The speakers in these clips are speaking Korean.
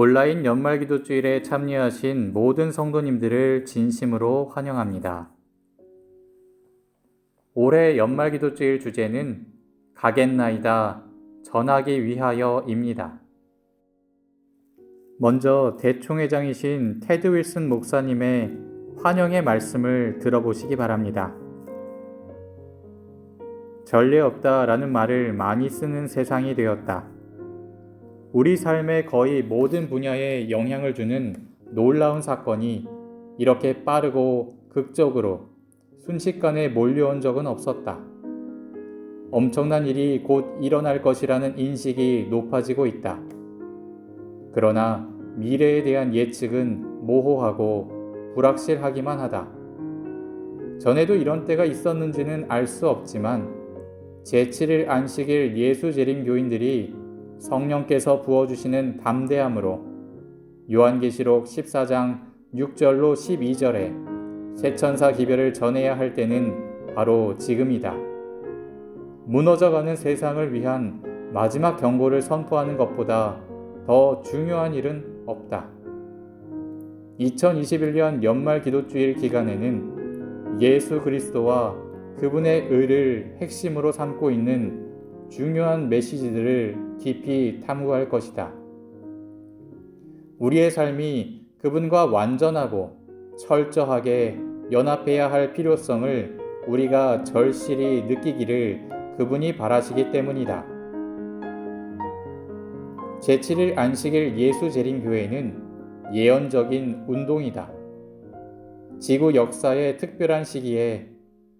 온라인 연말기도주일에 참여하신 모든 성도님들을 진심으로 환영합니다. 올해 연말기도주일 주제는 가겠나이다 전하기 위하여입니다. 먼저 대총회장이신 테드 윌슨 목사님의 환영의 말씀을 들어보시기 바랍니다. 전례 없다라는 말을 많이 쓰는 세상이 되었다. 우리 삶의 거의 모든 분야에 영향을 주는 놀라운 사건이 이렇게 빠르고 극적으로 순식간에 몰려온 적은 없었다. 엄청난 일이 곧 일어날 것이라는 인식이 높아지고 있다. 그러나 미래에 대한 예측은 모호하고 불확실하기만 하다. 전에도 이런 때가 있었는지는 알 수 없지만 제7일 안식일 예수재림교인들이 성령께서 부어주시는 담대함으로 요한계시록 14장 6절로 12절에 새천사 기별을 전해야 할 때는 바로 지금이다. 무너져가는 세상을 위한 마지막 경고를 선포하는 것보다 더 중요한 일은 없다. 2021년 연말 기도주일 기간에는 예수 그리스도와 그분의 의를 핵심으로 삼고 있는 중요한 메시지들을 깊이 탐구할 것이다. 우리의 삶이 그분과 완전하고 철저하게 연합해야 할 필요성을 우리가 절실히 느끼기를 그분이 바라시기 때문이다. 제7일 안식일 예수재림교회는 예언적인 운동이다. 지구 역사의 특별한 시기에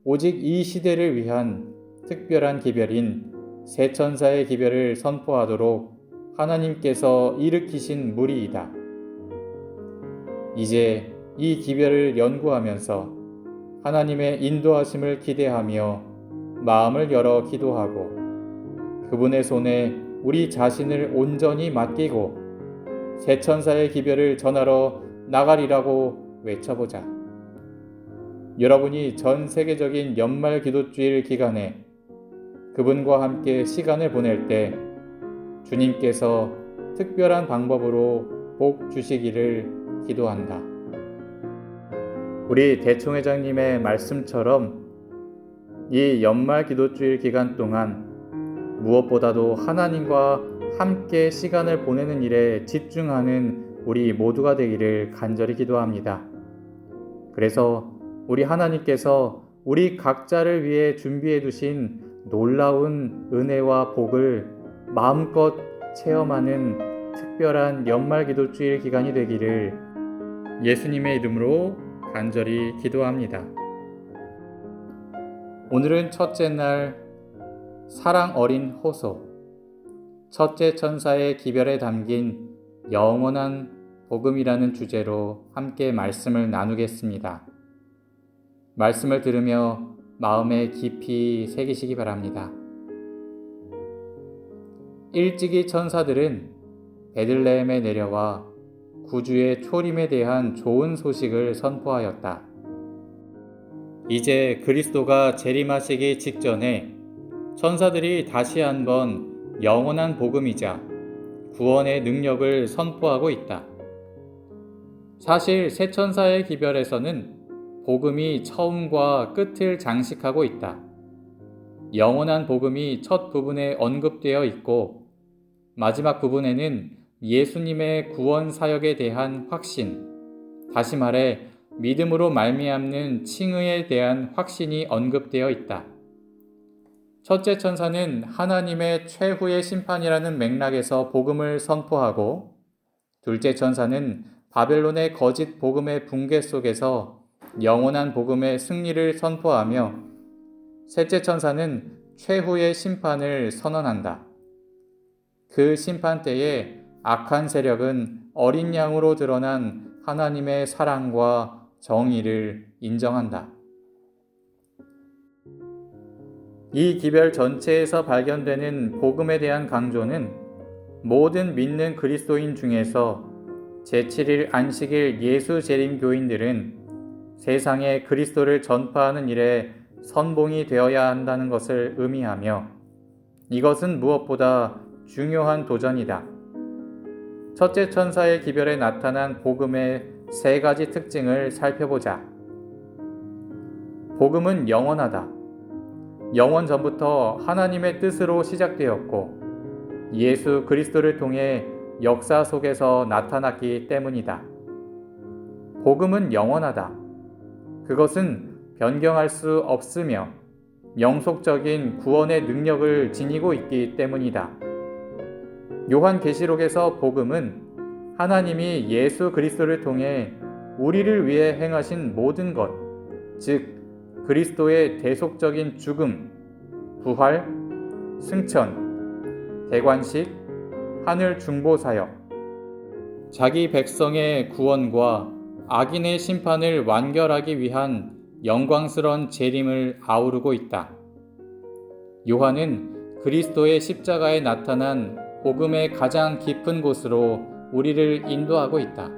오직 이 시대를 위한 특별한 기별인 새천사의 기별을 선포하도록 하나님께서 일으키신 무리이다. 이제 이 기별을 연구하면서 하나님의 인도하심을 기대하며 마음을 열어 기도하고 그분의 손에 우리 자신을 온전히 맡기고 새천사의 기별을 전하러 나가리라고 외쳐보자. 여러분이 전 세계적인 연말 기도주일 기간에 그분과 함께 시간을 보낼 때 주님께서 특별한 방법으로 복 주시기를 기도한다. 우리 대총회장님의 말씀처럼 이 연말 기도주일 기간 동안 무엇보다도 하나님과 함께 시간을 보내는 일에 집중하는 우리 모두가 되기를 간절히 기도합니다. 그래서 우리 하나님께서 우리 각자를 위해 준비해 두신 놀라운 은혜와 복을 마음껏 체험하는 특별한 연말 기도주일 기간이 되기를 예수님의 이름으로 간절히 기도합니다. 오늘은 첫째 날 사랑 어린 호소, 첫째 천사의 기별에 담긴 영원한 복음이라는 주제로 함께 말씀을 나누겠습니다. 말씀을 들으며 마음에 깊이 새기시기 바랍니다. 일찍이 천사들은 베들레헴에 내려와 구주의 초림에 대한 좋은 소식을 선포하였다. 이제 그리스도가 재림하시기 직전에 천사들이 다시 한번 영원한 복음이자 구원의 능력을 선포하고 있다. 사실 새 천사의 기별에서는 복음이 처음과 끝을 장식하고 있다. 영원한 복음이 첫 부분에 언급되어 있고 마지막 부분에는 예수님의 구원 사역에 대한 확신, 다시 말해 믿음으로 말미암는 칭의에 대한 확신이 언급되어 있다. 첫째 천사는 하나님의 최후의 심판이라는 맥락에서 복음을 선포하고 둘째 천사는 바벨론의 거짓 복음의 붕괴 속에서 영원한 복음의 승리를 선포하며 셋째 천사는 최후의 심판을 선언한다. 그 심판 때에 악한 세력은 어린 양으로 드러난 하나님의 사랑과 정의를 인정한다. 이 기별 전체에서 발견되는 복음에 대한 강조는 모든 믿는 그리스도인 중에서 제7일 안식일 예수 재림 교인들은 세상에 그리스도를 전파하는 일에 선봉이 되어야 한다는 것을 의미하며 이것은 무엇보다 중요한 도전이다. 첫째 천사의 기별에 나타난 복음의 세 가지 특징을 살펴보자. 복음은 영원하다. 영원 전부터 하나님의 뜻으로 시작되었고 예수 그리스도를 통해 역사 속에서 나타났기 때문이다. 복음은 영원하다. 그것은 변경할 수 없으며 영속적인 구원의 능력을 지니고 있기 때문이다. 요한계시록에서 복음은 하나님이 예수 그리스도를 통해 우리를 위해 행하신 모든 것, 즉 그리스도의 대속적인 죽음, 부활, 승천, 대관식, 하늘 중보 사역, 자기 백성의 구원과 악인의 심판을 완결하기 위한 영광스러운 재림을 아우르고 있다. 요한은 그리스도의 십자가에 나타난 복음의 가장 깊은 곳으로 우리를 인도하고 있다.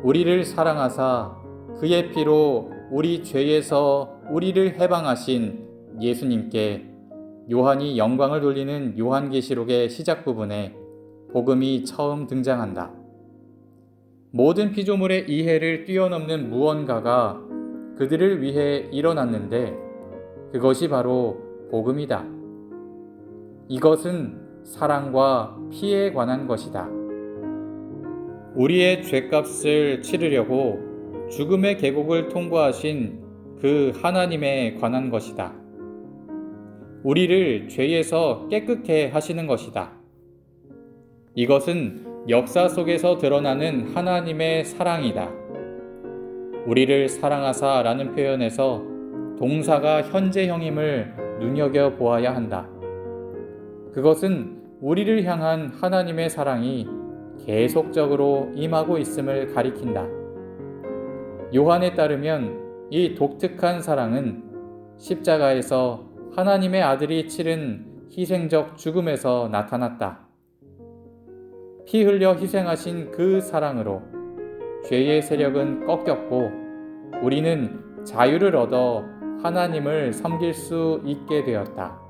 우리를 사랑하사 그의 피로 우리 죄에서 우리를 해방하신 예수님께 요한이 영광을 돌리는 요한계시록의 시작 부분에 복음이 처음 등장한다. 모든 피조물의 이해를 뛰어넘는 무언가가 그들을 위해 일어났는데 그것이 바로 복음이다. 이것은 사랑과 피에 관한 것이다. 우리의 죄값을 치르려고 죽음의 계곡을 통과하신 그 하나님에 관한 것이다. 우리를 죄에서 깨끗게 하시는 것이다. 이것은 역사 속에서 드러나는 하나님의 사랑이다. 우리를 사랑하사 라는 표현에서 동사가 현재형임을 눈여겨보아야 한다. 그것은 우리를 향한 하나님의 사랑이 계속적으로 임하고 있음을 가리킨다. 요한에 따르면 이 독특한 사랑은 십자가에서 하나님의 아들이 치른 희생적 죽음에서 나타났다. 피 흘려 희생하신 그 사랑으로 죄의 세력은 꺾였고 우리는 자유를 얻어 하나님을 섬길 수 있게 되었다.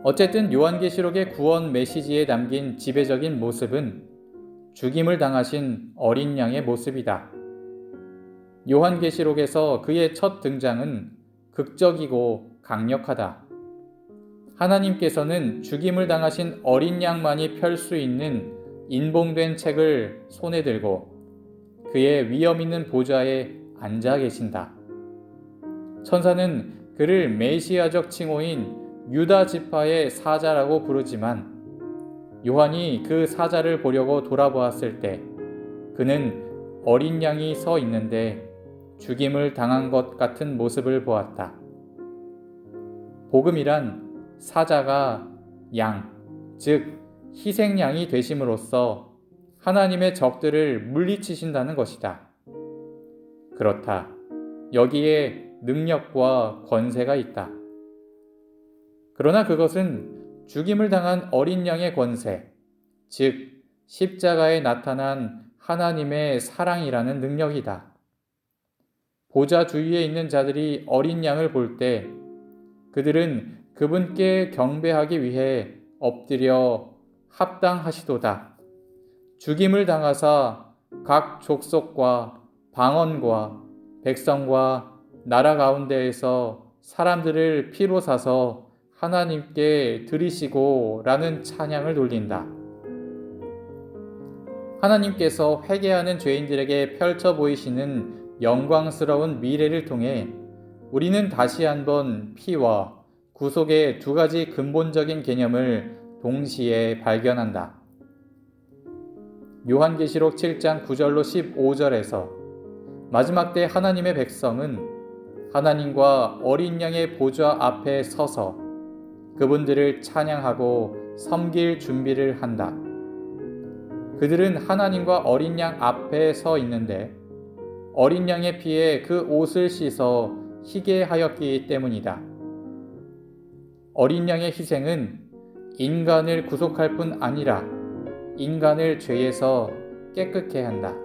어쨌든 요한계시록의 구원 메시지에 담긴 지배적인 모습은 죽임을 당하신 어린 양의 모습이다. 요한계시록에서 그의 첫 등장은 극적이고 강력하다. 하나님께서는 죽임을 당하신 어린 양만이 펼 수 있는 인봉된 책을 손에 들고 그의 위엄 있는 보좌에 앉아 계신다. 천사는 그를 메시아적 칭호인 유다 지파의 사자라고 부르지만 요한이 그 사자를 보려고 돌아보았을 때 그는 어린 양이 서 있는데 죽임을 당한 것 같은 모습을 보았다. 복음이란 사자가 양, 즉 희생양이 되심으로써 하나님의 적들을 물리치신다는 것이다. 그렇다. 여기에 능력과 권세가 있다. 그러나 그것은 죽임을 당한 어린 양의 권세, 즉 십자가에 나타난 하나님의 사랑이라는 능력이다. 보좌 주위에 있는 자들이 어린 양을 볼 때 그들은 그분께 경배하기 위해 엎드려 합당하시도다. 죽임을 당하사 각 족속과 방언과 백성과 나라 가운데에서 사람들을 피로 사서 하나님께 드리시고 라는 찬양을 돌린다. 하나님께서 회개하는 죄인들에게 펼쳐 보이시는 영광스러운 미래를 통해 우리는 다시 한번 피와 구속의 두 가지 근본적인 개념을 동시에 발견한다. 요한계시록 7장 9절로 15절에서 마지막 때 하나님의 백성은 하나님과 어린 양의 보좌 앞에 서서 그분들을 찬양하고 섬길 준비를 한다. 그들은 하나님과 어린 양 앞에 서 있는데 어린 양의 피에 그 옷을 씻어 희게 하였기 때문이다. 어린 양의 희생은 인간을 구속할 뿐 아니라 인간을 죄에서 깨끗게 한다.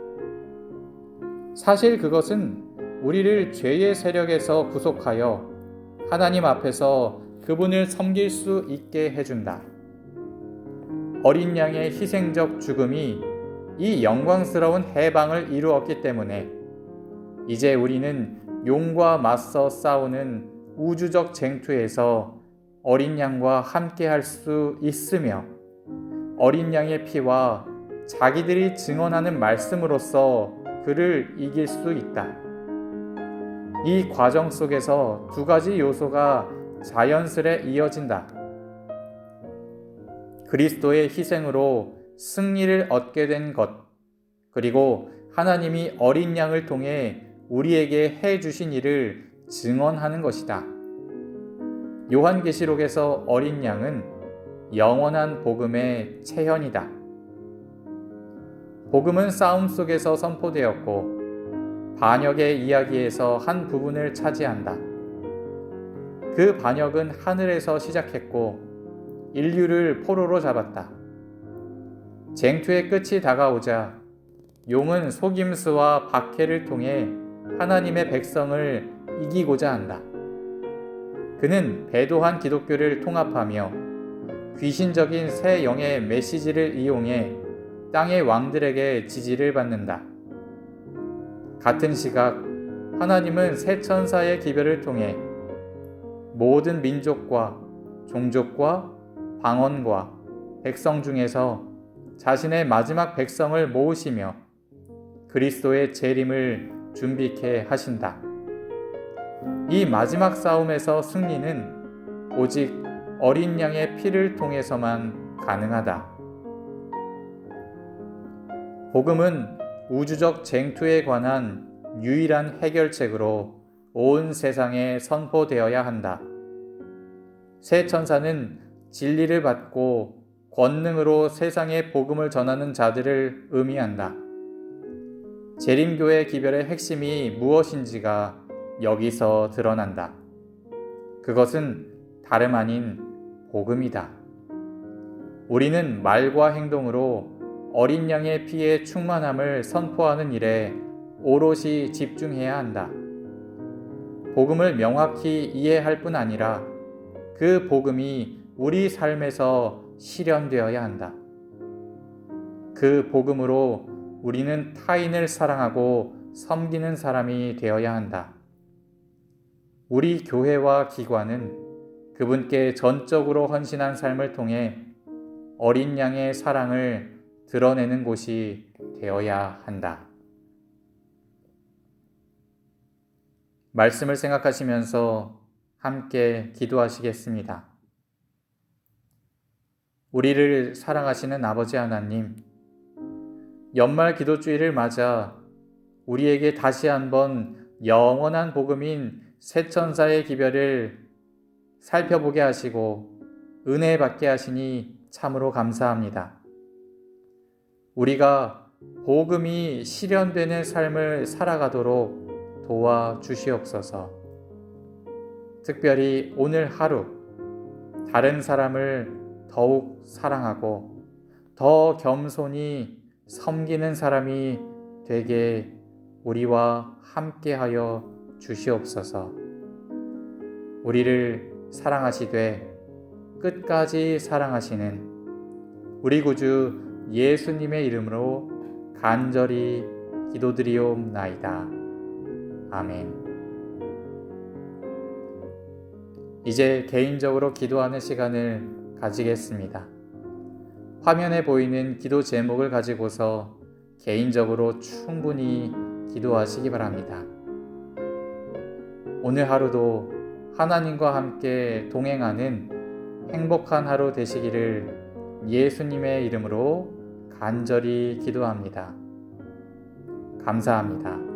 사실 그것은 우리를 죄의 세력에서 구속하여 하나님 앞에서 그분을 섬길 수 있게 해준다. 어린 양의 희생적 죽음이 이 영광스러운 해방을 이루었기 때문에 이제 우리는 용과 맞서 싸우는 우주적 쟁투에서 어린 양과 함께 할 수 있으며 어린 양의 피와 자기들이 증언하는 말씀으로써 그를 이길 수 있다. 이 과정 속에서 두 가지 요소가 자연스레 이어진다. 그리스도의 희생으로 승리를 얻게 된 것, 그리고 하나님이 어린 양을 통해 우리에게 해주신 일을 증언하는 것이다. 요한계시록에서 어린 양은 영원한 복음의 체현이다. 복음은 싸움 속에서 선포되었고 반역의 이야기에서 한 부분을 차지한다. 그 반역은 하늘에서 시작했고 인류를 포로로 잡았다. 쟁투의 끝이 다가오자 용은 속임수와 박해를 통해 하나님의 백성을 이기고자 한다. 그는 배도한 기독교를 통합하며 귀신적인 새 영의 메시지를 이용해 땅의 왕들에게 지지를 받는다. 같은 시각 하나님은 새 천사의 기별을 통해 모든 민족과 종족과 방언과 백성 중에서 자신의 마지막 백성을 모으시며 그리스도의 재림을 준비케 하신다. 이 마지막 싸움에서 승리는 오직 어린 양의 피를 통해서만 가능하다. 복음은 우주적 쟁투에 관한 유일한 해결책으로 온 세상에 선포되어야 한다. 새 천사는 진리를 받고 권능으로 세상에 복음을 전하는 자들을 의미한다. 재림교회 기별의 핵심이 무엇인지가 여기서 드러난다. 그것은 다름 아닌 복음이다. 우리는 말과 행동으로 어린 양의 피의 충만함을 선포하는 일에 오롯이 집중해야 한다. 복음을 명확히 이해할 뿐 아니라 그 복음이 우리 삶에서 실현되어야 한다. 그 복음으로 우리는 타인을 사랑하고 섬기는 사람이 되어야 한다. 우리 교회와 기관은 그분께 전적으로 헌신한 삶을 통해 어린 양의 사랑을 드러내는 곳이 되어야 한다. 말씀을 생각하시면서 함께 기도하시겠습니다. 우리를 사랑하시는 아버지 하나님, 연말 기도주일을 맞아 우리에게 다시 한번 영원한 복음인 새 천사의 기별을 살펴보게 하시고 은혜 받게 하시니 참으로 감사합니다. 우리가 복음이 실현되는 삶을 살아가도록 도와주시옵소서. 특별히 오늘 하루 다른 사람을 더욱 사랑하고 더 겸손히 섬기는 사람이 되게 우리와 함께하여 주시옵소서. 우리를 사랑하시되 끝까지 사랑하시는 우리 구주 예수님의 이름으로 간절히 기도드리옵나이다. 아멘. 이제 개인적으로 기도하는 시간을 가지겠습니다. 화면에 보이는 기도 제목을 가지고서 개인적으로 충분히 기도하시기 바랍니다. 오늘 하루도 하나님과 함께 동행하는 행복한 하루 되시기를 예수님의 이름으로 간절히 기도합니다. 감사합니다.